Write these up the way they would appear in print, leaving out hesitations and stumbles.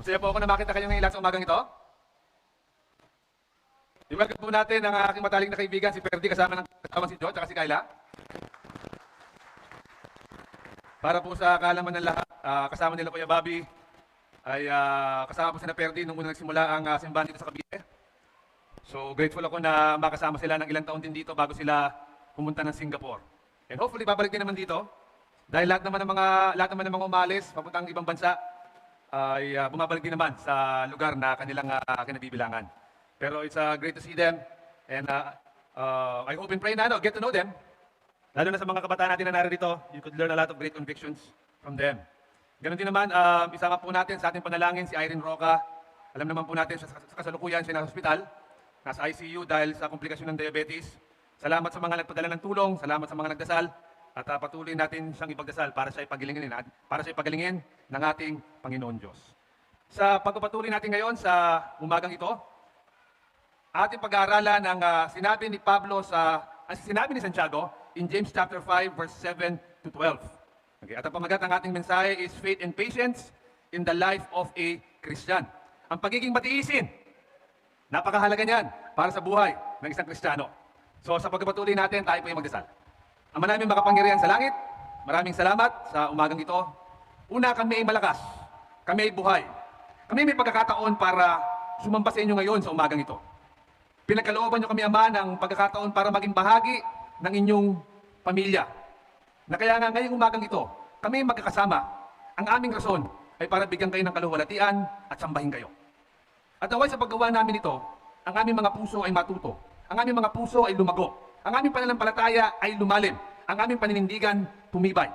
Masaya po ako na makita kayo ngayon lahat sa umagang ito. I-welcome po natin ang aking mataling na kaibigan, si Ferdy, kasama si Joe, at si Kyla. Para po sa kaalaman ng lahat, kasama nila Kuya Bobby, ay kasama po si Ferdy nung una nagsimula ang simbahan dito sa Cavite. So grateful ako na makasama sila ng ilang taon din dito bago sila pumunta ng Singapore. And hopefully babalik din naman dito. Dahil lahat naman ng mga umalis, papuntang ibang bansa, ay bumabalik din naman sa lugar na kanilang kinabibilangan. Pero it's great to see them, and I hope and pray na get to know them. Lalo na sa mga kabataan natin na narito, you could learn a lot of great convictions from them. Ganon din naman, isama po natin sa ating panalangin si Irene Roca. Alam naman po natin sa kasalukuyan siya nasa hospital, nasa ICU dahil sa komplikasyon ng diabetes. Salamat sa mga nagpadala ng tulong, salamat sa mga nagdasal, at patuloy natin siyang ipagdasal para sa ipagalingin ng ating Panginoon Diyos. Sa pagpapatuloy natin ngayon sa umagang ito, ating pag-aaralan ang sinabi ni Santiago in James chapter 5 verse 7 to 12. Okay, at ang pamagat ng ating mensahe is faith and patience in the life of a Christian. Ang pagiging matiisin, napakahalaga niyan para sa buhay ng isang Kristiyano. So sa pagpapatuloy natin, tayo po yung magdasal. Ama namin makapangyarihan sa langit, maraming salamat sa umagang ito. Una, kami ay malakas, kami ay buhay. Kami may pagkakataon para sumamba sa inyo ngayon sa umagang ito. Pinagkalooban niyo kami, Ama, ng pagkakataon para maging bahagi ng inyong pamilya. Na kaya nga ngayong umagang ito, kami magkakasama. Ang aming rason ay para bigyan kayo ng kaluwalhatian at sambahin kayo. At naway sa paggawa namin ito, ang aming mga puso ay matuto. Ang aming mga puso ay lumago. Ang aming pananampalataya ay lumalim. Ang aming paninindigan tumibay.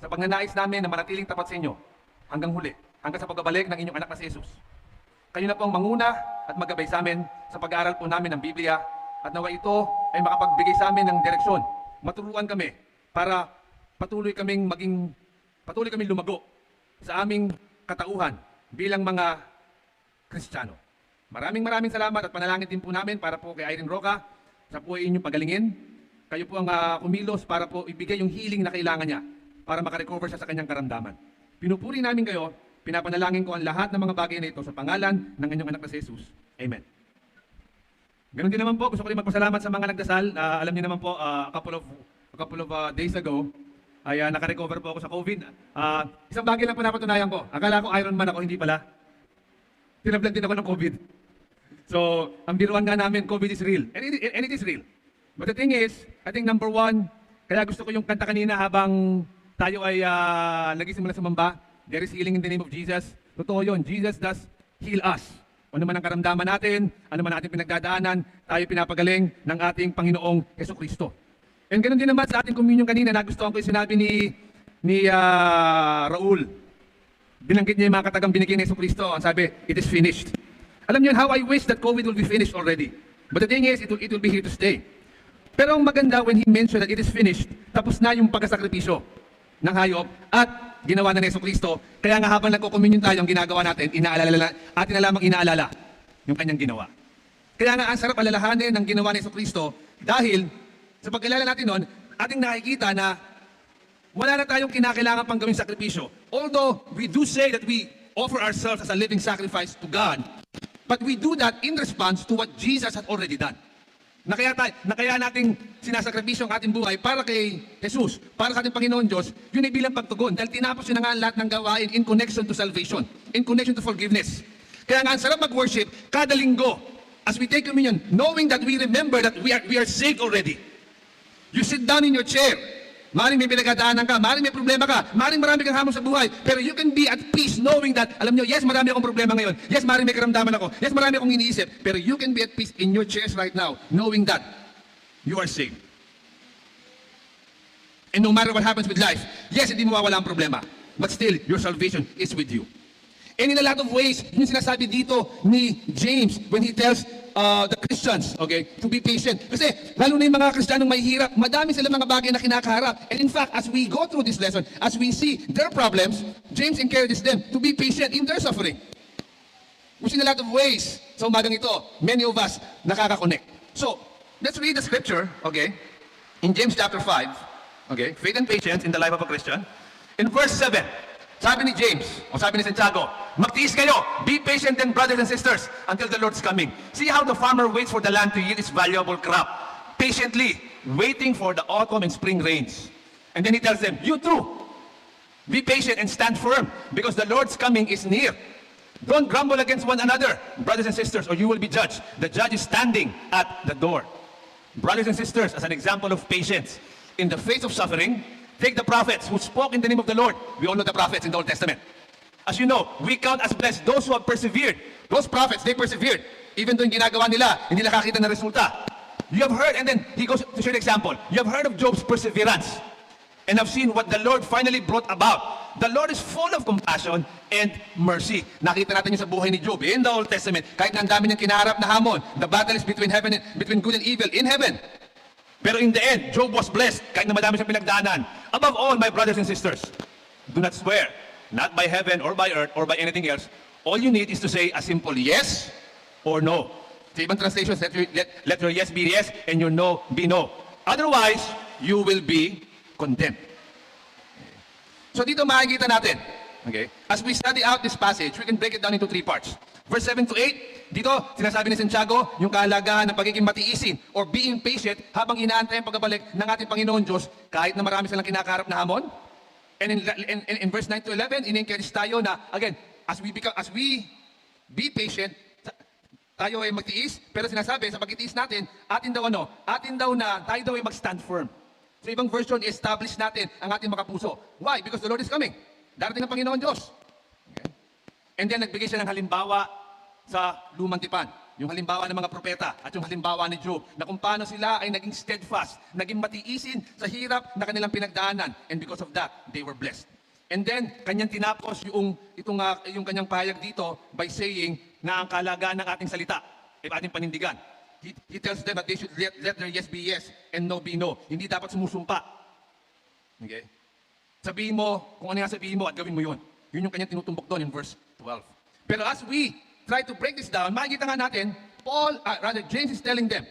Sa pagnanais namin na manatiling tapat sa inyo hanggang huli, hanggang sa pagbabalik ng inyong anak na si Jesus. Kayo na po ang manguna at maggabay sa amin sa pag-aaral po namin ng Biblia, at nawa ito ay makapagbigay sa amin ng direksyon. Maturuan kami para patuloy kaming lumago sa aming katauhan bilang mga Kristiyano. Maraming salamat, at panalangin din po namin para po kay Irene Roca, sa po ay inyong pagalingin. Kayo po ang kumilos para po ibigay yung healing na kailangan niya para makarecover siya sa kanyang karamdaman. Pinupuri namin kayo. Pinapanalangin ko ang lahat ng mga bagay na ito sa pangalan ng inyong anak na si Jesus. Amen. Ganon din naman po, gusto ko rin magpasalamat sa mga nagdasal. Alam niyo naman po, a couple of days ago, ay nakarecover po ako sa COVID. Isang bagay lang po napatunayan ko. Akala ko Iron Man ako, hindi pala. Tinablan din ako ng COVID. So, ang biruan nga namin, COVID is real. And it is real. But the thing is, I think number one, kaya gusto ko yung kanta kanina habang tayo ay nagsisimula sa mamba. There is healing in the name of Jesus. Totoo yun. Jesus does heal us. Ano man ang karamdaman natin, ano man ating pinagdadaanan, tayo pinapagaling ng ating Panginoong Jesucristo. And ganoon din naman sa ating communion kanina, nagustuhan ko yung sinabi ni Raul. Binanggit niya yung mga katagang binigay ni Jesucristo. Ang sabi, it is finished. Alam niyo how I wish that COVID will be finished already. But the thing is, it will be here to stay. Pero ang maganda when he mentioned that it is finished, tapos na yung pagkasakripisyo ng hayop at ginawa na ni Jesucristo. Kaya nga habang nagko-communion tayo, ang ginagawa natin, atin na lamang inaalala yung kanyang ginawa. Kaya nga ang sarap alalahanin ng ginawa ni Jesucristo dahil sa pagkilala natin nun, ating nakikita na wala na tayong kinakailangan pang gawing sakripisyo. Although we do say that we offer ourselves as a living sacrifice to God, but we do that in response to what Jesus had already done. Na kaya nating sinasakripisyo ang ating buhay para kay Jesus, para sa ating Panginoon Diyos, yun ay bilang pagtugon. Dahil tinapos yun na nga lahat ng gawain in connection to salvation, in connection to forgiveness. Kaya nga ang sarap mag-worship kada linggo as we take communion, knowing that we remember that we are saved already. You sit down in your chair, maaaring may pinagdadaanan ka, maaaring may problema ka, maaaring marami kang hamon sa buhay, pero you can be at peace knowing that, alam nyo, yes, marami akong problema ngayon, yes, maaaring may karamdaman ako, yes, marami akong iniisip, pero you can be at peace in your chairs right now, knowing that you are saved. And no matter what happens with life, yes, hindi mawawala ang problema, but still, your salvation is with you. And in a lot of ways, yung sinasabi dito ni James when he tells the Christians, okay, to be patient. Kasi lalo na yung mga Kristiyanong may hirap, madami sila mga bagay na kinakaharap. And in fact, as we go through this lesson, as we see their problems, James encourages them to be patient in their suffering. Which in a lot of ways, sa umagang ito, many of us nakaka-connect. So, let's read the scripture, okay, in James chapter 5, okay, faith and patience in the life of a Christian. In verse 7, Sabi ni James, o sabi ni Santiago, magtiis kayo, be patient then brothers and sisters until the Lord's coming. See how the farmer waits for the land to yield its valuable crop, patiently waiting for the autumn and spring rains. And then he tells them, you too, be patient and stand firm because the Lord's coming is near. Don't grumble against one another, brothers and sisters, or you will be judged. The judge is standing at the door. Brothers and sisters, as an example of patience, in the face of suffering, take the prophets who spoke in the name of the Lord. We all know the prophets in the Old Testament. As you know, we count as blessed those who have persevered. Those prophets, they persevered. Even though yung ginagawa nila, hindi nakakita ng resulta. You have heard, and then he goes to share an example. You have heard of Job's perseverance and have seen what the Lord finally brought about. The Lord is full of compassion and mercy. Nakita natin yung sa buhay ni Job in the Old Testament. Kahit na ang dami niyang kinaharap na hamon, the battle is between good and evil in heaven. Pero in the end, Job was blessed kahit na madami siyang pinagdaanan. Above all, my brothers and sisters, do not swear, not by heaven or by earth or by anything else. All you need is to say a simple yes or no. Sa ibang translations, let your yes be yes and your no be no. Otherwise, you will be condemned. So dito makikita natin, okay, as we study out this passage, we can break it down into 3 parts. Verse 7 to 8, dito sinasabi ni Santiago yung kahalagahan ng pagiging matiisin or being patient habang inaantay ang pagbabalik ng ating Panginoon Diyos kahit na marami silang kinakaharap na hamon. And in verse 9 to 11, in-encourage tayo na, again, as we be patient, tayo ay magtiis, pero sinasabi sa pagtitiis natin, atin daw na tayo daw ay mag-stand firm. Sa ibang version, i-establish natin ang ating mga puso. Why? Because the Lord is coming. Darating ang Panginoon Diyos. Okay? And then nagbigay siya ng halimbawa sa lumang tipan. Yung halimbawa ng mga propeta at yung halimbawa ni Job na kung paano sila ay naging steadfast, naging matiisin sa hirap na kanilang pinagdaanan. And because of that, they were blessed. And then, kanyang tinapos yung kanyang pahayag dito by saying na ang kahalagahan ng ating salita ay ating panindigan. He tells them that they should let their yes be yes and no be no. Hindi dapat sumusumpa. Okay? Sabihin mo, kung ano nga sabihin mo at gawin mo yun. Yun yung kanyang tinutumbok doon in verse 12. Pero as we try to break this down, makikita nga natin, James is telling them,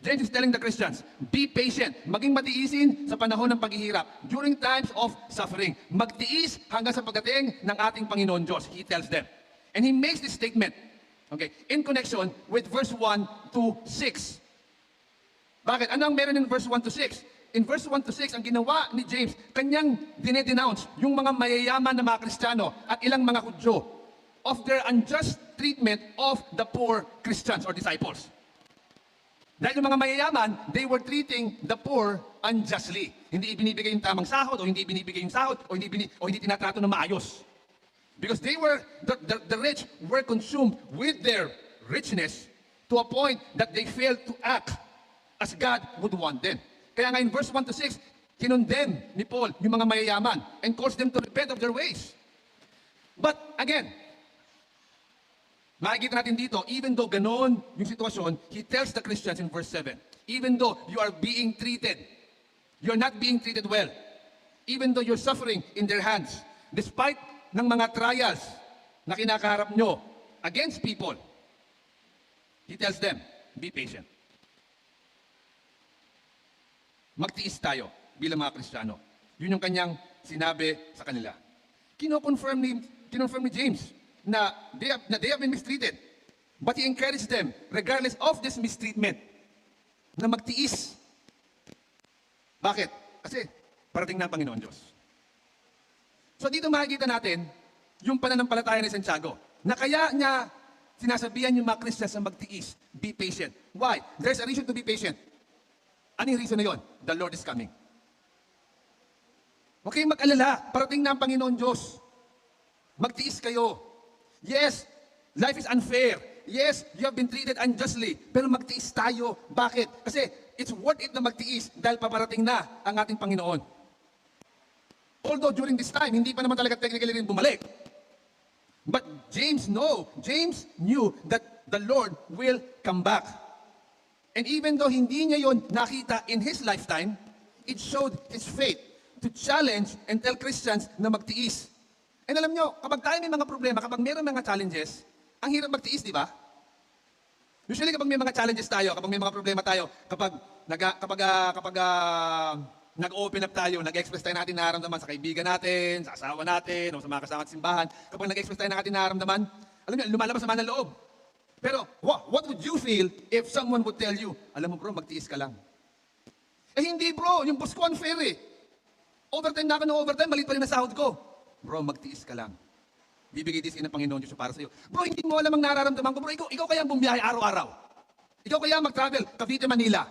James is telling the Christians, be patient, maging matiisin sa panahon ng paghihirap, during times of suffering. Magtiis hanggang sa pagdating ng ating Panginoon Diyos, he tells them. And he makes this statement, okay, in connection with verse 1 to 6. Bakit? Ano ang meron in verse 1 to 6? In verse 1 to 6, ang ginawa ni James, kanyang dinedenounce yung mga mayayaman na mga Kristiyano at ilang mga Hudyo of their unjust treatment of the poor Christians or disciples. Dahil yung mga mayayaman, they were treating the poor unjustly. Hindi ibinibigay yung tamang sahod o hindi ibinibigay yung sahod o hindi tinatrato na maayos. Because the rich were consumed with their richness to a point that they failed to act as God would want them. Kaya nga in verse 1 to 6, kinondemn ni Paul yung mga mayayaman and calls them to repent of their ways. But again, makikita natin dito, even though ganoon yung sitwasyon, he tells the Christians in verse 7, even though you are being treated, you're not being treated well, even though you're suffering in their hands, despite ng mga trials na kinakaharap nyo against people, he tells them, be patient. Magtiis tayo bilang mga Kristiyano. Yun yung kanyang sinabi sa kanila. Kino-confirm ni James na they have been mistreated. But he encouraged them, regardless of this mistreatment, na magtiis. Bakit? Kasi parating na ang Panginoon Diyos. So dito makikita natin yung pananampalataya ni Santiago na kaya niya sinasabihan yung mga Christians na magtiis, be patient. Why? There's a reason to be patient. Ano yung reason na yun? The Lord is coming. Huwag kayong mag-alala, parating na ang Panginoon Diyos. Magtiis kayo. Yes, life is unfair. Yes, you have been treated unjustly. Pero magtiis tayo. Bakit? Kasi it's worth it na magtiis dahil paparating na ang ating Panginoon. Although during this time, hindi pa naman talaga technically rin bumalik. But James knew that the Lord will come back. And even though hindi niya yon nakita in his lifetime, it showed his faith to challenge and tell Christians na magtiis. And alam nyo, kapag tayo may mga problema, kapag mayroong mga challenges, ang hirap magtiis, di ba? Usually kapag may mga challenges tayo, kapag may mga problema tayo, kapag nag-open up tayo, nag-express tayo natin nararamdaman sa kaibigan natin, sa asawa natin, o sa mga kasama sa simbahan, kapag nag-express tayo ng ating nararamdaman, alam niyo, lumalabas naman ng loob. Pero what would you feel if someone would tell you, alam mo bro, magtiis ka lang. Eh hindi bro, yung boss ko unfair eh. Overtime na ako ng overtime, maliit pa rin na sahod ko. Bro, magtiis ka lang. Bibigay din ng Panginoon Diyos para sa iyo. Bro, hindi mo alam ang nararamdaman ko. Bro, ikaw kaya bumiyahe araw-araw. Ikaw kaya mag-travel, Cavite, Manila.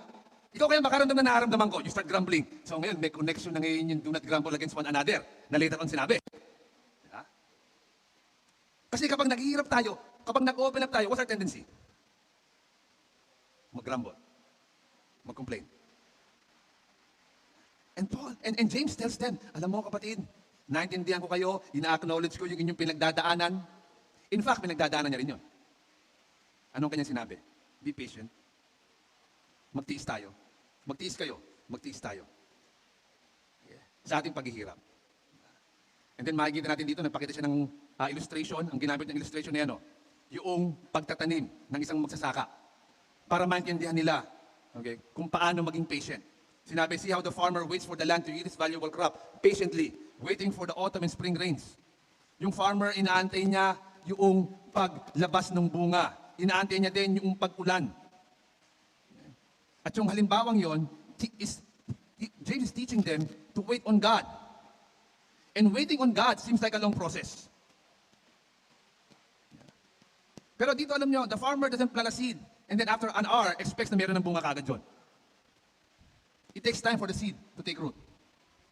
Ikaw kaya makaramdam na nararamdaman ko. You start grumbling. So ngayon, may connection na ngayon yung do not grumble against one another na later on sinabi. Diba? Kasi kapag naghihirap tayo, kapag nag-open up tayo, what's our tendency? Mag-grumble. Mag-complain. And James tells them, alam mo kapatid, naintindihan ko kayo, ina-acknowledge ko yung inyong pinagdadaanan. In fact, pinagdadaanan niya rin yun. Anong kanyang sinabi? Be patient. Magtiis tayo. Magtiis kayo. Magtiis tayo. Yeah. Sa ating paghihirap. And then makikita natin dito, nagpakita siya ng illustration. Ang ginamit ng illustration na yan, yung pagtatanim ng isang magsasaka. Para maintindihan nila, okay, kung paano maging patient. Sinabi, see how the farmer waits for the land to yield its valuable crop, patiently, waiting for the autumn and spring rains. Yung farmer, inaantay niya yung paglabas ng bunga. Inaantay niya din yung pag-ulan. At yung halimbawang yon, James is teaching them to wait on God. And waiting on God seems like a long process. Pero dito alam nyo, the farmer doesn't plant a seed, and then after an hour, expects na meron ng bunga kagad yun. It takes time for the seed to take root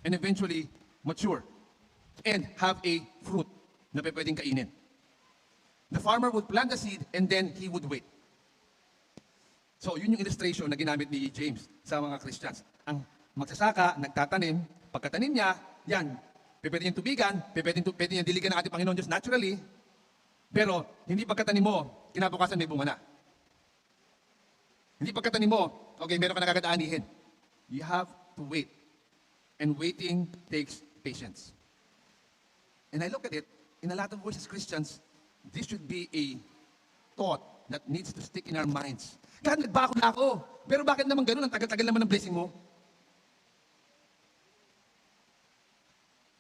and eventually mature and have a fruit na pwedeng kainin. The farmer would plant the seed and then he would wait. So, yun yung illustration na ginamit ni James sa mga Christians. Ang magsasaka, nagtatanim, pagkatanim niya, yan, pwede niyang tubigan, pwede niyang diligan ng ating Panginoon Diyos naturally, pero hindi pagkatanim mo, kinabukasan may bunga na. Hindi pagkatanim mo, okay, meron ka nagkakadaanihin. You have to wait. And waiting takes patience. And I look at it, in a lot of ways as Christians, this should be a thought that needs to stick in our minds. God, nagbako na ako. Pero bakit naman ganun? Ang tagal-tagal naman ng blessing mo.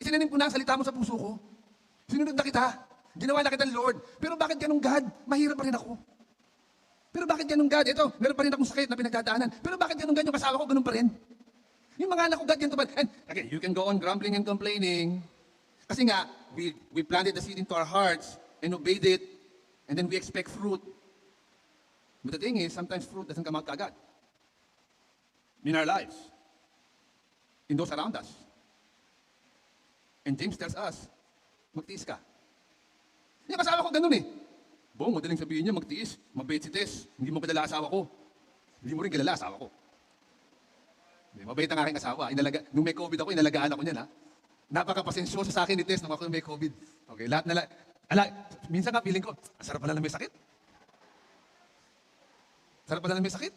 Isinanim ko na ang salita mo sa puso ko. Sinunod na kita. Ginawa na kita, Lord. Pero bakit ganun, God? Mahirap pa rin ako. Pero bakit ganun, God? Ito, meron pa rin akong sakit na pinagdadaanan. Pero bakit ganun, God? Yung asawa ko, ganun pa rin. Yung mga anak ko, God, ganun pa rin. And again, you can go on grumbling and complaining. Kasi nga, we planted the seed into our hearts and obeyed it, and then we expect fruit. But the thing is, sometimes fruit doesn't come out agad. In our lives. In those around us. And James tells us, magtiis ka. Yung asawa ko, ganun eh. Bong, madaling sabihin niya, magtiis, mabait si Tess. Hindi mo kilala asawa ko. Hindi mo rin kilala asawa ko. Mabait ang aking asawa. Nung may COVID ako, inalagaan ako niyan, ha? Napaka-pasensyoso sa akin ni Tess nung ako may COVID. Okay, lahat na minsan nga feeling ko, ang sarap pala na may sakit. Sarap pala na may sakit.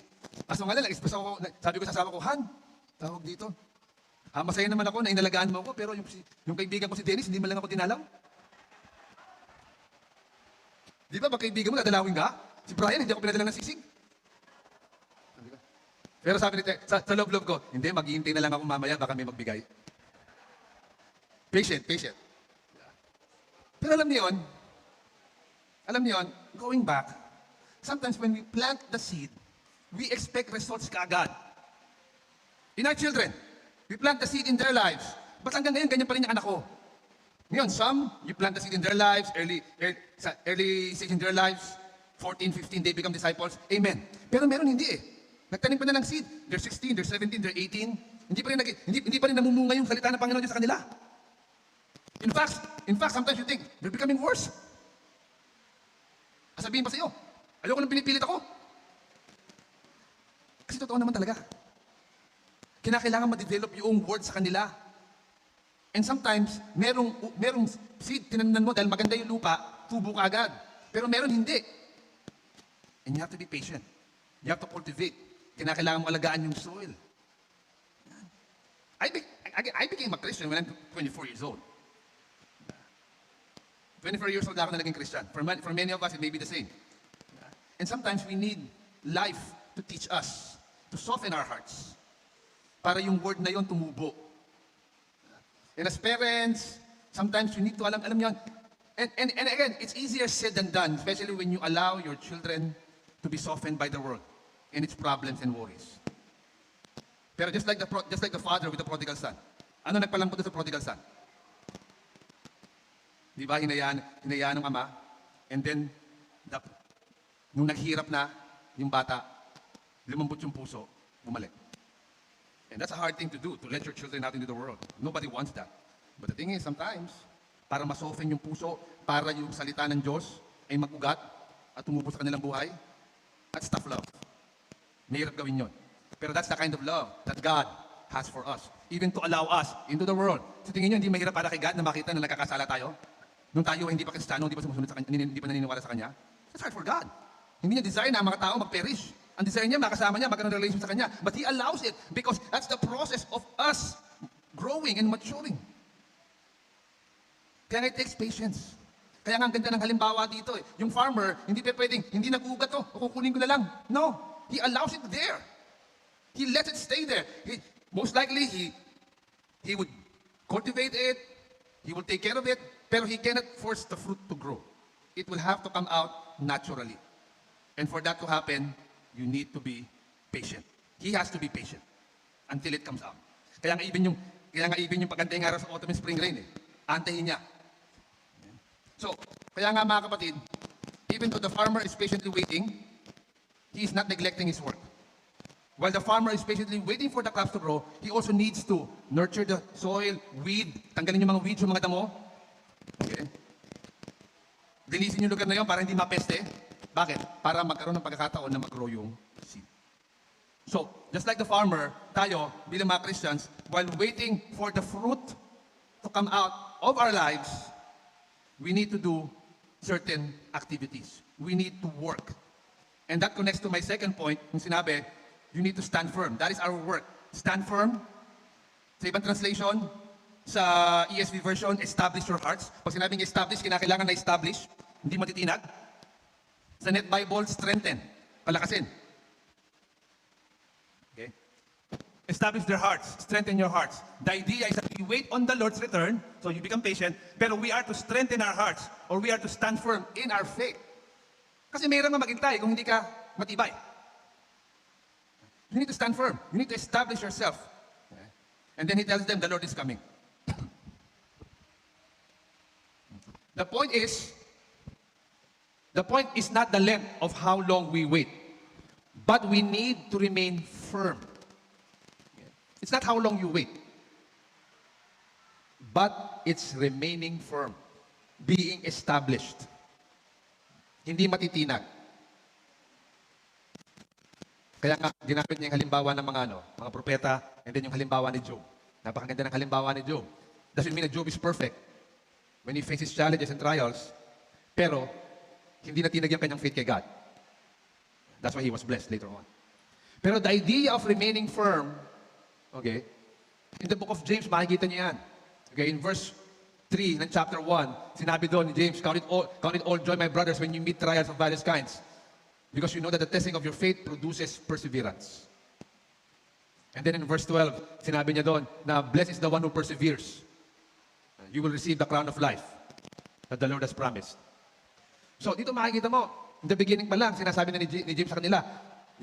Kaso nga lang, express ako, sabi ko sa asawa ko, Han, tawag dito. Masaya naman ako na inalagaan mo ako, pero yung kaibigan ko si Dennis, hindi man lang ako dinalaw. Di ba, pag kaibigan mo, dadalawin ka? Si Brian, hindi ako pinadala ng sisig. Pero sabi ni sa loob-loob ko, hindi, maghihintay na lang ako mamaya, baka may magbigay. Patient. Pero alam niyo yun, going back, sometimes when we plant the seed, we expect results kaagad. In our children, we plant the seed in their lives. But hanggang ngayon, ganyan pa rin yung anak ko. Ngayon, some, you plant the seed in their lives, early stage in their lives, 14, 15, they become disciples. Amen. Pero meron hindi eh. Nagtanim pa na ng seed. They're 16, they're 17, they're 18. Hindi pa rin namumunga yung salita ng Panginoon Diyos sa kanila. In fact, sometimes you think, they're becoming worse. Sabihin pa sa'yo, ayoko nang pinipilit ako. Kasi totoo naman talaga. Kinakailangan ma-develop yung word sa kanila. And sometimes, merong seed, tinanan mo dahil maganda yung lupa, tubo ka agad. Pero meron hindi. And you have to be patient. You have to cultivate. Kinakailangan mo alagaan yung soil. I became a Christian when I'm 24 years old. 24 years old ako na naging Christian. For many of us, it may be the same. And sometimes we need life to teach us, to soften our hearts. para yung word na yon tumubo. And as parents, sometimes you need to alam yan. And again, it's easier said than done, especially when you allow your children to be softened by the world and its problems and worries. Pero just like the father with the prodigal son. Ano nagpalambot sa prodigal son? Di ba, hinayaan ng ama, and then, nung naghirap na yung bata, lumambot yung puso, bumalik. And that's a hard thing to do, to let your children out into the world. Nobody wants that. But the thing is, sometimes, para masoften yung puso, para yung salita ng Diyos ay mag-ugat at tumubo sa kanilang buhay, that's tough love. Mahirap gawin yun. Pero that's the kind of love that God has for us. Even to allow us into the world. So tingin nyo, hindi mahirap para kay God na makita na nagkakasala tayo? Nung tayo hindi pa Kristiyano, hindi pa sumusunod sa kanya, hindi pa naniniwala sa kanya. That's hard for God. Hindi niya desire na ang mga tao mag-perish. Ang desire niya, makasama niya, magkaroon ng relation sa kanya. But He allows it because that's the process of us growing and maturing. Kaya it takes patience. Kaya nga ang ganda ng halimbawa dito eh. Yung farmer, hindi pa pwedeng, hindi nag-uugat to, o kukunin ko na lang. No. He allows it there. He lets it stay there. Most likely, he would cultivate it, he will take care of it, pero he cannot force the fruit to grow. It will have to come out naturally. And for that to happen, you need to be patient. He has to be patient until it comes out. Kaya nga even yung pagantay ng araw sa autumn and spring rain eh. Antayin niya. So, kaya nga mga kapatid, even though the farmer is patiently waiting, he is not neglecting his work. While the farmer is patiently waiting for the crops to grow, he also needs to nurture the soil, weed, tanggalin yung mga weeds, yung mga damo. Okay? Linisin yung lugar na yun para hindi mapeste. Bakit? Para magkaroon ng pagkakataon na mag-grow yung seed. So, just like the farmer, tayo, bilang mga Christians, while waiting for the fruit to come out of our lives, we need to do certain activities. We need to work. And that connects to my second point, yung sinabi, you need to stand firm. That is our work. Stand firm. Sa ibang translation, sa ESV version, establish your hearts. Pag sinabing establish, kinakailangan na establish, hindi matitinag. Sa Net Bible, strengthen. Palakasin. Okay? Establish their hearts. Strengthen your hearts. The idea is that we wait on the Lord's return, so you become patient, pero we are to strengthen our hearts, or we are to stand firm in our faith. Kasi mayroon nga maghintay kung hindi ka matibay. You need to stand firm. You need to establish yourself. Okay? And then he tells them, the Lord is coming. The point is not the length of how long we wait, but we need to remain firm. It's not how long you wait, but it's remaining firm, being established. Hindi matitinag. Kaya nga, ginamit niya yung halimbawa ng mga propeta, and then yung halimbawa ni Job. Napakaganda ng halimbawa ni Job. Doesn't mean that Job is perfect when he faces challenges and trials, pero hindi natinag yung kanyang faith kay God. That's why he was blessed later on. Pero the idea of remaining firm, okay, in the book of James, makikita niyo yan. Okay, in verse 3 ng chapter 1, sinabi doon ni James, count it all joy, my brothers, when you meet trials of various kinds. Because you know that the testing of your faith produces perseverance. And then in verse 12, sinabi niya doon na blessed is the one who perseveres. You will receive the crown of life that the Lord has promised. So dito makikita mo, in the beginning pa lang, sinasabi na ni James sa kanila,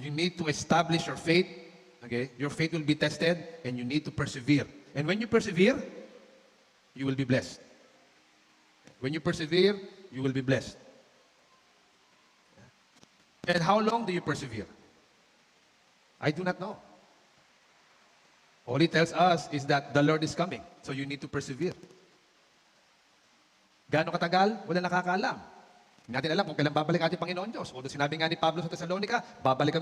you need to establish your faith. Okay? Your faith will be tested and you need to persevere. And when you persevere, you will be blessed. When you persevere, you will be blessed. And how long do you persevere? I do not know. All He tells us is that the Lord is coming. So you need to persevere. Gaano katagal? Wala nakakaalam. Hindi natin alam kung kailan babalik ating Panginoon Diyos. Although sinabi nga ni Pablo sa Thessalonica, babalik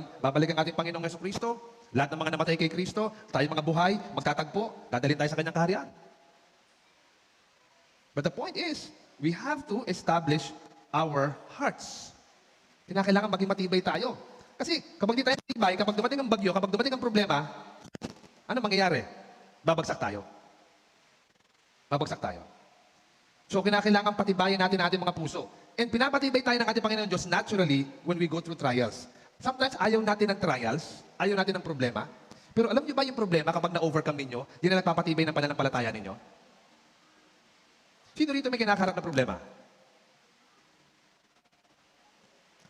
ang ating Panginoong Jesucristo. Lahat ng mga namatay kay Kristo, tayo mga buhay, magtatagpo, dadalhin tayo sa kanyang kaharian. But the point is, we have to establish our hearts. Kailangan maging matibay tayo. Kasi kapag di tayo matibay, kapag dumating ang bagyo, kapag dumating ang problema, ano mangyayari? Babagsak tayo. Babagsak tayo. So kailangan patibayin natin ating mga puso. And pinapatibay tayo ng ating Panginoon Diyos naturally when we go through trials. Sometimes ayaw natin ng trials, ayaw natin ng problema. Pero alam niyo ba yung problema kapag na-overcome ninyo, yun na nagpapatibay ng pananampalataya ninyo? Sino rito may kinakaharap na problema?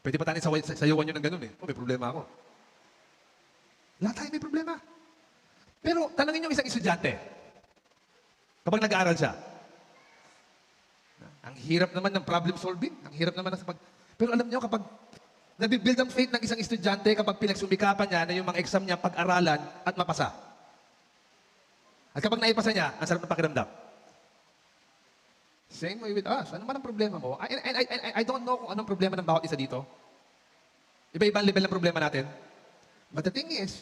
Pwede pa tayo sayawan nyo ng ganun eh. Oh, may problema ako. Lahat tayo may problema. Pero tanongin nyo isang estudyante. Kapag nag-aaral siya, ang hirap naman ng problem solving. Ang hirap naman ng Pero alam niyo, kapag nabibuild ang faith ng isang estudyante, kapag pinagsumikapan niya na yung mga exam niya pag-aralan at mapasa. At kapag naipasa niya, ang sarap ng pakiramdam. Same way with us. Ano man ang problema mo? I don't know kung anong problema ng bawat isa dito. Iba-ibang level ng problema natin. But the thing is,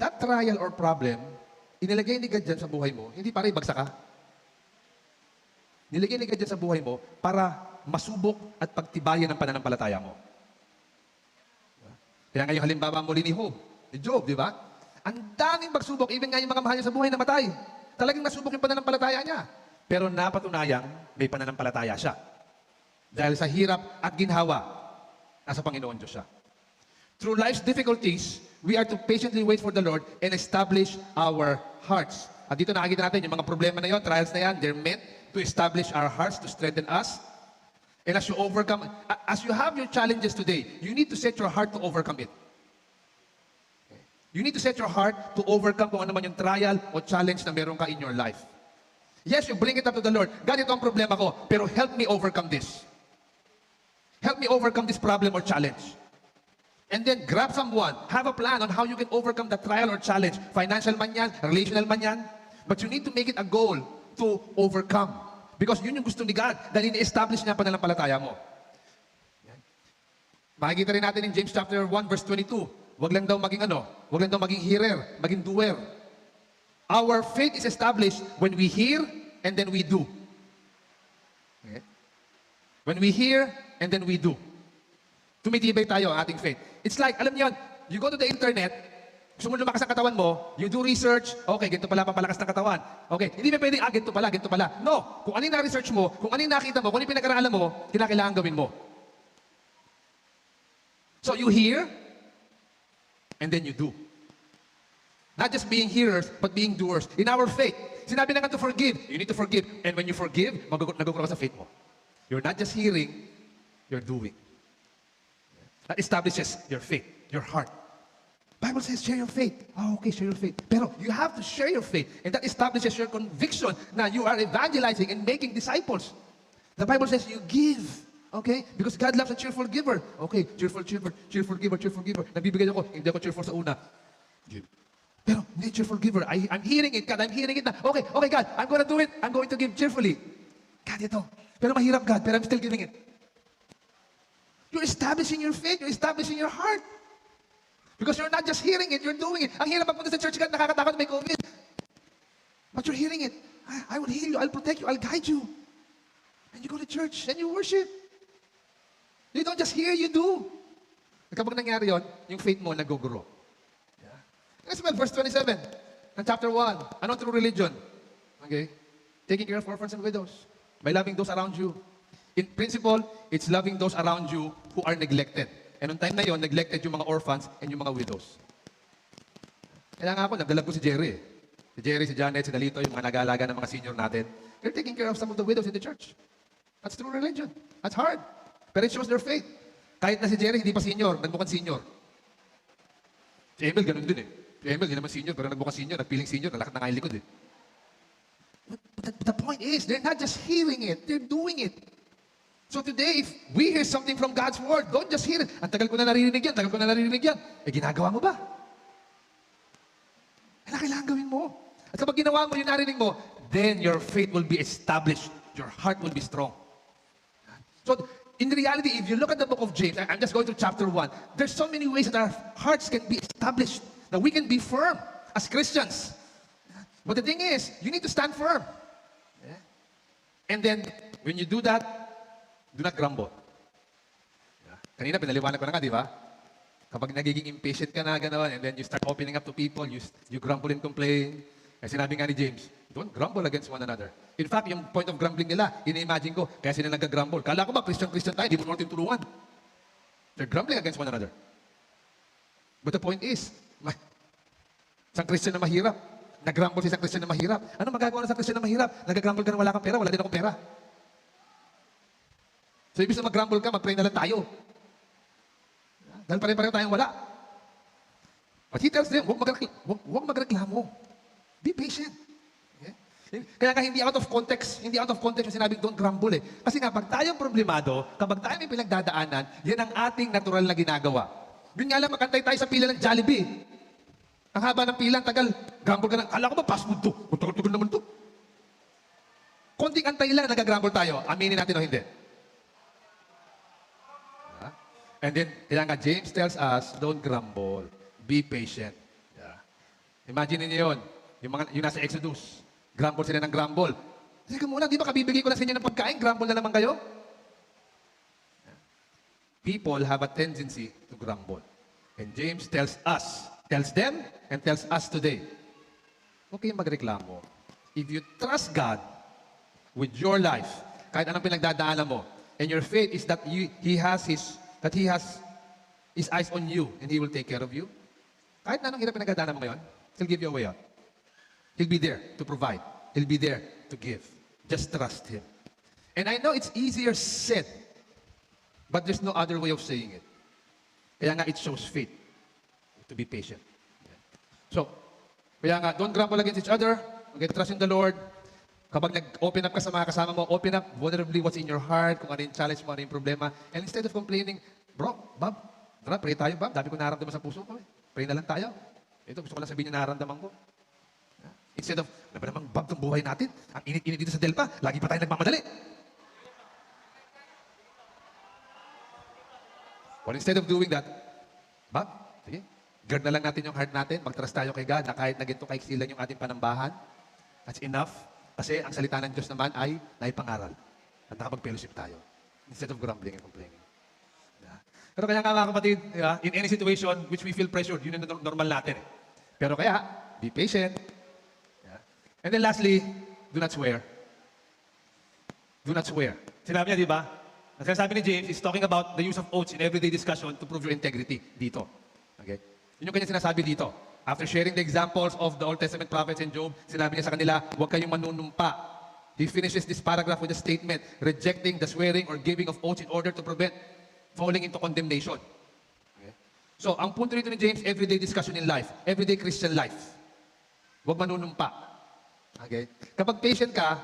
that trial or problem, inilagay ni God dyan sa buhay mo, hindi para ibagsak ka. Nilagay ni God dyan sa buhay mo para masubok at pagtibayan ng pananampalataya mo. Kaya ngayong halimbawa muli ni Job, di ba? Ang daming pagsubok, even nga yung mga mahal niya sa buhay namatay. Talagang nasubok yung pananampalataya niya. Pero napatunayang may pananampalataya siya. Dahil sa hirap at ginhawa, nasa Panginoon Diyos siya. Through life's difficulties, we are to patiently wait for the Lord and establish our hearts. At dito nakikita natin yung mga problema na yon, trials na yan, they're meant to establish our hearts, to strengthen us. And as you overcome, as you have your challenges today, you need to set your heart to overcome it. You need to set your heart to overcome kung ano man yung trial o challenge na meron ka in your life. Yes, you bring it up to the Lord. God, ito ang problema ko, pero help me overcome this. Help me overcome this problem or challenge. And then grab someone, have a plan on how you can overcome the trial or challenge. Financial man yan, relational man yan. But you need to make it a goal to overcome. Because yun yung gusto ni God, dahil ini-establish niya pananampalataya mo. Yan. Makikita rin natin in James chapter 1 verse 22. Wag lang daw maging hearer, maging doer. Our faith is established when we hear and then we do. Okay? When we hear and then we do. Tumitibay tayo ang ating faith. It's like, alam niyo, you go to the internet, gusto mo lumakas ang katawan mo, you do research, okay, ganito pala papalakas ng katawan. Okay, hindi pa pwedeng, ganito pala. No, kung ano yung na-research mo, kung ano yung nakita mo, kung ano yung pinag-aralan mo, kinakailangan gawin mo. So you hear, and then you do. Not just being hearers, but being doers. In our faith, sinabi na nga to forgive. You need to forgive. And when you forgive, nagugro ka sa faith mo. You're not just hearing, you're doing. That establishes your faith, your heart. Bible says, share your faith. Oh, okay, share your faith. Pero you have to share your faith. And that establishes your conviction na you are evangelizing and making disciples. The Bible says you give. Okay? Because God loves a cheerful giver. Okay, cheerful giver. Nabibigay ako, hindi ako cheerful sa una. Give. Pero, hindi cheerful giver. I'm hearing it, God. I'm hearing it na. Okay, God. I'm gonna do it. I'm going to give cheerfully. God, ito. Pero mahirap, God. Pero I'm still giving it. You're establishing your faith. You're establishing your heart. Because you're not just hearing it, you're doing it. Ang hirap magpunta sa church, God, nakakatakot may COVID. But you're hearing it. I will heal you. I'll protect you. I'll guide you. And you go to church and you worship. You don't just hear, you do. Kapag nangyari yun, yung faith mo nag-grow. Let's read verse 27 ng chapter 1. Ano true religion? Okay? Taking care of orphans and widows. By loving those around you. In principle, it's loving those around you who are neglected. And noong time na yon, neglected yung mga orphans and yung mga widows. Kaya nga ako, nagdalag ko si Jerry. Si Jerry, si Janet, si Dalito, yung mga nag-aalaga ng mga senior natin. They're taking care of some of the widows in the church. That's true religion. That's hard. Pero it shows their faith. Kahit na si Jerry, hindi pa senior, nagmukhang senior. Si Emil, ganun din eh. Si Emil, hindi naman senior, pero nagmukhang senior, nagpiling senior, nalakat na nga yung likod eh. But the point is, they're not just hearing it, they're doing it. So today, if we hear something from God's Word, don't just hear it. Ang tagal ko na naririnig yan, Eh, ginagawa mo ba? Kailangan gawin mo. At kapag ginawa mo yung narinig mo, then your faith will be established. Your heart will be strong. So, in reality, if you look at the book of James, I'm just going to chapter 1, there's so many ways that our hearts can be established, that we can be firm as Christians. But the thing is, you need to stand firm. And then, when you do that, do not grumble. Kanina, pinaliwanag ko na nga, di ba? Kapag nagiging impatient ka na, gano'n, and then you start opening up to people, you grumble and complain. Kaya sinabi nga ni James, don't grumble against one another. In fact, yung point of grumbling nila, ina-imagine ko, kaya sila nagka-grumble. Kala ko ba, Christian tayo, di mo natin tulungan. They're grumbling against one another. But the point is, Isang Christian na mahirap. Nag-grumble si isang Christian na mahirap. Ano magagawa ng isang Christian na mahirap? Nag-grumble ka na wala kang pera, wala din akong pera. So, ibig na mag-grumble ka, mag-pray na lang tayo. Dahil pare-pareho tayong wala. But he tells them, huwag magreklamo. Be patient. Okay? Kaya nga hindi out of context yung sinabing don't grumble eh. Kasi nga, pag tayong problemado, kapag tayo may pinagdadaanan, yan ang ating natural na ginagawa. Yun nga lang, makantay tayo sa pila ng Jollibee. Ang haba ng pila, ang tagal. Grumble ka na, kala ko ba fast food to? Ang tagal naman to. Konting antay lang, nag-grumble tayo. Aminin natin o hindi. And then, kaya nga, James tells us, don't grumble. Be patient. Yeah. Imagine niyo yun. Yung nasa Exodus. Grumble sila ng grumble. Sige muna, di ba kabibigay ko na sa inyo ng pagkain? Grumble na naman kayo? People have a tendency to grumble. And James tells them, and tells us today, huwag kayong magreklamo. If you trust God with your life, kahit anong pinagdadaanan mo, and your faith is that He has His eyes on you, and He will take care of you, kahit na anong hirap pinagdadaanan mo ngayon, He'll give you a way out. He'll be there to provide. He'll be there to give. Just trust Him. And I know it's easier said, but there's no other way of saying it. Kaya nga, it shows faith to be patient. So, kaya nga, don't grumble against each other. Okay, trust in the Lord. Kapag nag-open up ka sa mga kasama mo, open up vulnerably what's in your heart, kung ano yung challenge mo, ano yung problema. And instead of complaining, bro, Bob, tara, pray tayo, Bob. Dami ko nararamdaman sa puso ko. Pray na lang tayo. Ito, gusto ko lang sabihin yung nararamdaman ko. Instead of, ano ba namang, Bob, itong buhay natin? Ang init-init dito sa Delpa, lagi pa tayo nagmamadali. Well, instead of doing that, Bob, sige, guard na lang natin yung heart natin, mag-trust tayo kay God na kahit na ginto kaiksilan yung ating panambahan, that's enough. Kasi ang salita ng Diyos naman ay naipangaral. At nakapag-fellowship tayo. Instead of grumbling and complaining. Yeah. Pero kaya nga mga kapatid, in any situation which we feel pressured, yun yung normal natin. Pero kaya, be patient. Yeah. And then lastly, do not swear. Do not swear. Sinabi niya, di ba? Ang sinasabi ni James is talking about the use of oaths in everyday discussion to prove your integrity. Dito. Okay? Yun yung kanya sinasabi dito. After sharing the examples of the Old Testament prophets and Job, sinabi niya sa kanila, huwag kayong manunumpa. He finishes this paragraph with a statement, rejecting the swearing or giving of oaths in order to prevent falling into condemnation. Okay? So, ang punto rito ni James, everyday discussion in life, everyday Christian life. Huwag manunumpa. Okay? Kapag patient ka,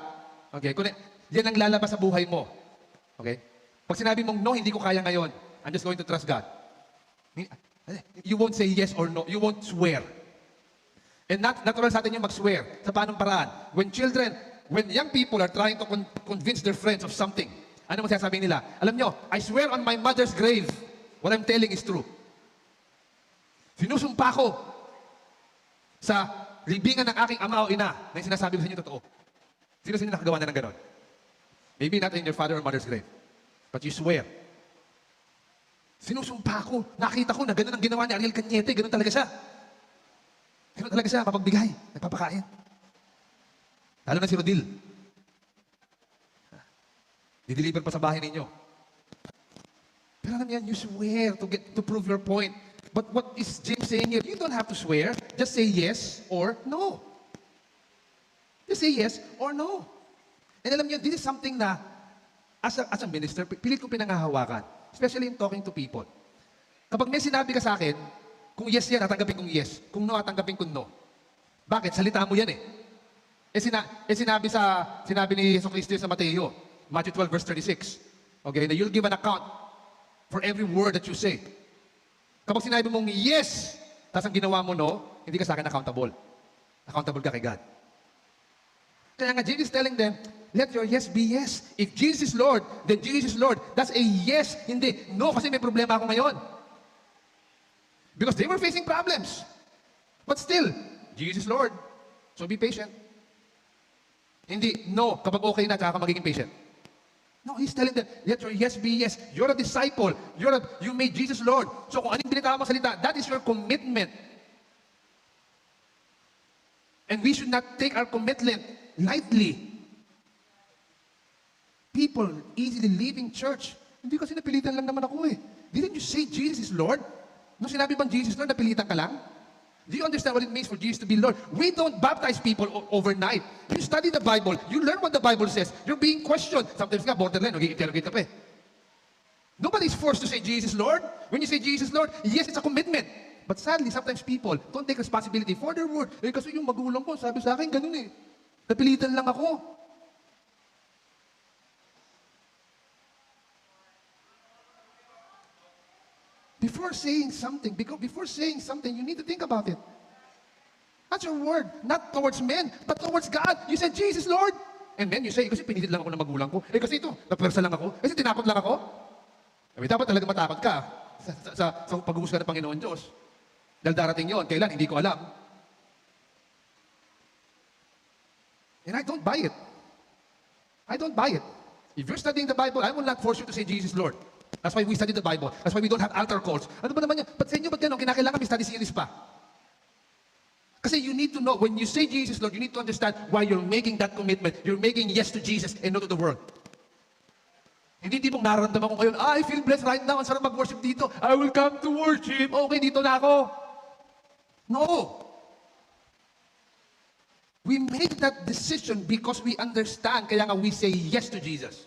okay, yan ang lalabas sa buhay mo. Okay? Pag sinabi mong, no, hindi ko kaya ngayon, I'm just going to trust God. You won't say yes or no. You won't swear. And natural sa atin yung mag-swear. Sa paanong paraan? When young people are trying to convince their friends of something, ano mo sinasabi nila? Alam nyo, I swear on my mother's grave, what I'm telling is true. Sinusumpa ko sa libingan ng aking ama o ina na yung sinasabi ko sa inyo totoo. Sino nakagawa na ng ganon? Maybe not in your father or mother's grave, but you swear. Sinusumpa ko, nakita ko na gano'n ang ginawa ni Ariel Cañete, gano'n talaga siya. Gano'n talaga siya, mapagbigay, nagpapakain. Lalo na si Rodil. Dideliver pa sa bahay ninyo. Pero alam niyan, you swear to prove your point. But what is James saying here? You don't have to swear. Just say yes or no. Just say yes or no. And alam niyo, this is something na, as a minister, pilit ko pinangahawakan. Especially in talking to people. Kapag may sinabi ka sa akin, kung yes yan, tatanggapin kong yes. Kung no, tatanggapin kong no. Bakit? Salita mo yan eh. Sinabi ni Jesus Cristo sa Mateo, Matthew 12 verse 36. Okay, na you'll give an account for every word that you say. Kapag sinabi mong yes, tapos ang ginawa mo no, hindi ka sa akin accountable. Accountable ka kay God. Kaya nga, Jesus is telling them, let your yes be yes. If Jesus is Lord, then Jesus is Lord. That's a yes. Hindi, no, kasi may problema ako ngayon. Because they were facing problems. But still, Jesus is Lord. So be patient. Hindi, no, kapag okay na, tsaka ka magiging patient. No, He's telling them, let your yes be yes. You're a disciple. You made Jesus Lord. So kung anong binitaw mong salita, that is your commitment. And we should not take our commitment lightly. People easily leaving church. Hindi kasi napilitan lang naman ako eh. Didn't you say Jesus is Lord? Nung sinabi bang Jesus Lord, napilitan ka lang? Do you understand what it means for Jesus to be Lord? We don't baptize people overnight. You study the Bible. You learn what the Bible says. You're being questioned. Sometimes nga, borderline, nag-i-interrogate ka pa eh. Nobody's forced to say Jesus Lord. When you say Jesus Lord, yes, it's a commitment. But sadly, sometimes people don't take responsibility for their word. Eh, kasi yung magulang ko, sabi sa akin, ganun eh. Napilitan lang ako. Before saying something, you need to think about it. That's your word, not towards men, but towards God. You said, Jesus, Lord. And then you say, kasi pinilit lang ako ng magulang ko. Eh kasi ito, napwersa lang ako. Kasi tinakot lang ako. Eh, dapat talaga matakot ka sa pag-uusga ng Panginoon Diyos. Dahil darating yon, kailan, hindi ko alam. And I don't buy it. I don't buy it. If you're studying the Bible, I will not force you to say, Jesus, Lord. That's why we study the Bible. That's why we don't have altar calls. Ano ba naman yan? Ba't sa inyo, ba't gano'n? Kinakailangan may study series pa. Kasi you need to know, when you say Jesus, Lord, you need to understand why you're making that commitment. You're making yes to Jesus and no to the world. Hindi tipong nararamdaman ko ngayon, I feel blessed right now. Ang sarap mag-worship dito. I will come to worship. Okay, dito na ako. No. We make that decision because we understand. Kaya nga we say yes to Jesus.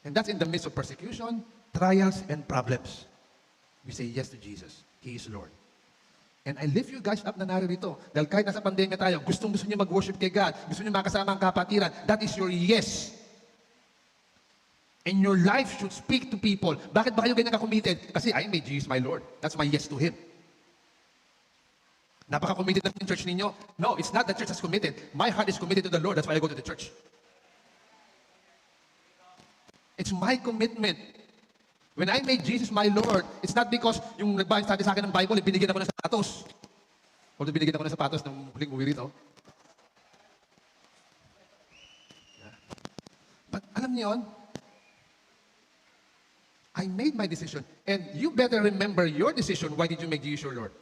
And that's in the midst of persecution, trials, and problems. We say yes to Jesus. He is Lord. And I lift you guys up na narito. Dahil kahit nasa pandemya tayo, gusto niyo mag-worship kay God, gusto niyo makasama ang kapatiran, that is your yes. And your life should speak to people. Bakit ba kayo ganyan ka-committed? Kasi I made Jesus my Lord. That's my yes to Him. Napaka-committed na yung church ninyo? No, it's not the church that's committed. My heart is committed to the Lord. That's why I go to the church. It's my commitment. When I made Jesus my Lord, it's not because yung nagsabi sa akin ng Bible, binigyan ako ng sapatos. Although binigyan ako ng sapatos nung huling uwi rito. But alam niyo yun? I made my decision. And you better remember your decision. Why did you make Jesus your Lord?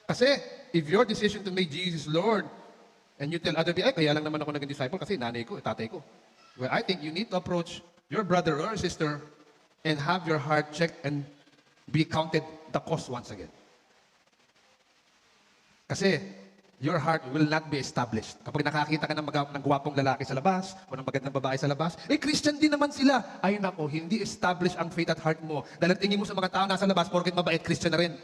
Kasi, if your decision to make Jesus Lord, and you tell other people, kaya lang naman ako naging disciple kasi nanay ko, tatay ko. Well, I think you need to approach your brother or sister and have your heart checked and be counted the cost once again. Kasi, your heart will not be established. Kapag nakakita ka ng gwapong lalaki sa labas o ng magandang babae sa labas, eh, Christian din naman sila. Ay nako, hindi establish ang faith at heart mo. Dahil tingin mo sa mga tao nasa labas, porket mabait, Christian na rin.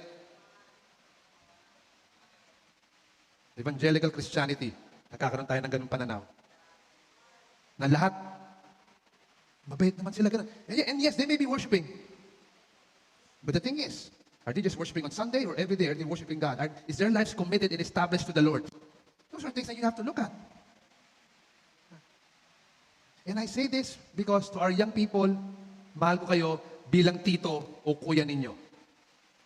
Evangelical Christianity, nagkakaroon tayo ng ganung pananaw. Na lahat, mabait naman sila ganun. And yes, they may be worshiping. But the thing is, are they just worshiping on Sunday or every day? Are they worshiping God? Is their lives committed and established to the Lord? Those are things that you have to look at. And I say this because to our young people, mahal ko kayo bilang tito o kuya ninyo.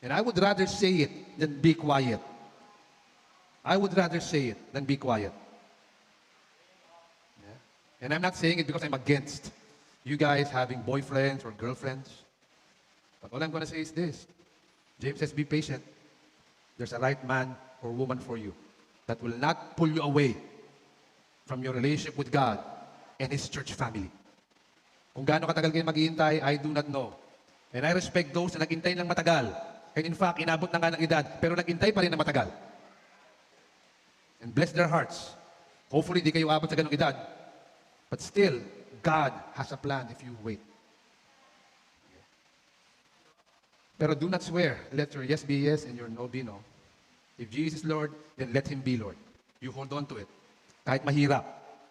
And I would rather say it than be quiet. I would rather say it than be quiet. Yeah. And I'm not saying it because I'm against you guys having boyfriends or girlfriends. But all I'm going to say is this. James says, be patient. There's a right man or woman for you that will not pull you away from your relationship with God and His church family. Kung gaano katagal kayo maghihintay, I do not know. And I respect those na naghintay ng matagal. And in fact, inabot na nga ng edad, pero naghintay pa rin ng matagal. And bless their hearts. Hopefully, di kayo abot sa ganong edad. But still, God has a plan if you wait. Pero do not swear. Let your yes be yes and your no be no. If Jesus is Lord, then let Him be Lord. You hold on to it. Kahit mahirap.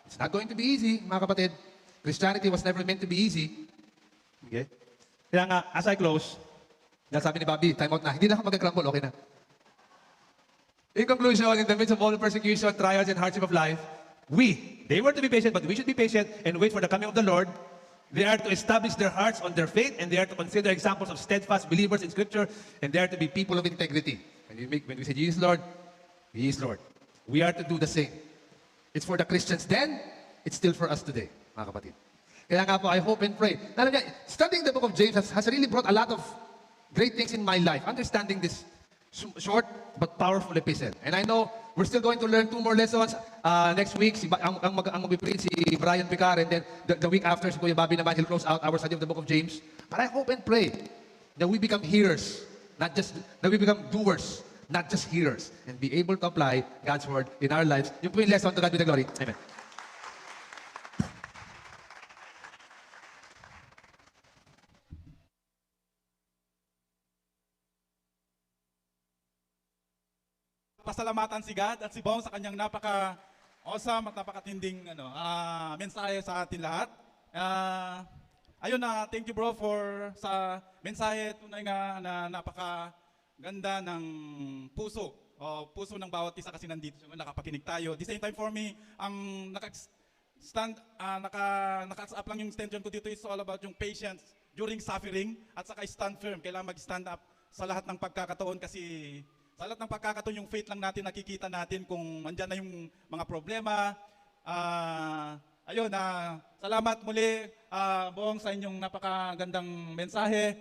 It's not going to be easy, mga kapatid. Christianity was never meant to be easy. Okay? Kaya nga, as I close, Dahil sabi ni Bobby, time out na. Hindi na ako mag-crumble, okay na. in conclusion, in the midst of all the persecution, trials, and hardship of life, they were to be patient, but we should be patient and wait for the coming of the Lord. They are to establish their hearts on their faith, and they are to consider examples of steadfast believers in Scripture, and they are to be people People of integrity. When we say Jesus Lord, He is Lord. We are to do the same. It's for the Christians then, it's still for us today, mga kapatid. Kaya nga po, I hope and pray. Alam niya, studying the book of James has really brought a lot of great things in my life. Understanding this short but powerful epistle. And I know we're still going to learn 2 more lessons. Next week, ang mag-preach si Brian Picar, and then the week after, si Kuya Bobby naman, he'll close out our study of the book of James. But I hope and pray that we become hearers, that we become doers, not just hearers, and be able to apply God's word in our lives. Yung po yung lesson, to God be the glory. Amen. Pasalamatan si God at si Bong sa kanyang napaka-awesome at napakatinding mensahe sa atin lahat. Ayun na, thank you bro for sa mensahe, tunay nga na napakaganda ng puso. Puso ng bawat isa kasi nandito nakapakinig tayo. The same time for me, ang naka-up lang yung extension ko dito is all about yung patience during suffering at saka stand firm. Kailangan mag-stand up sa lahat ng pagkakataon kasi sa lahat ng pagkakataon, yung faith lang natin, nakikita natin kung andyan na yung mga problema. Ayun, salamat muli, Bong, sa inyong napakagandang mensahe.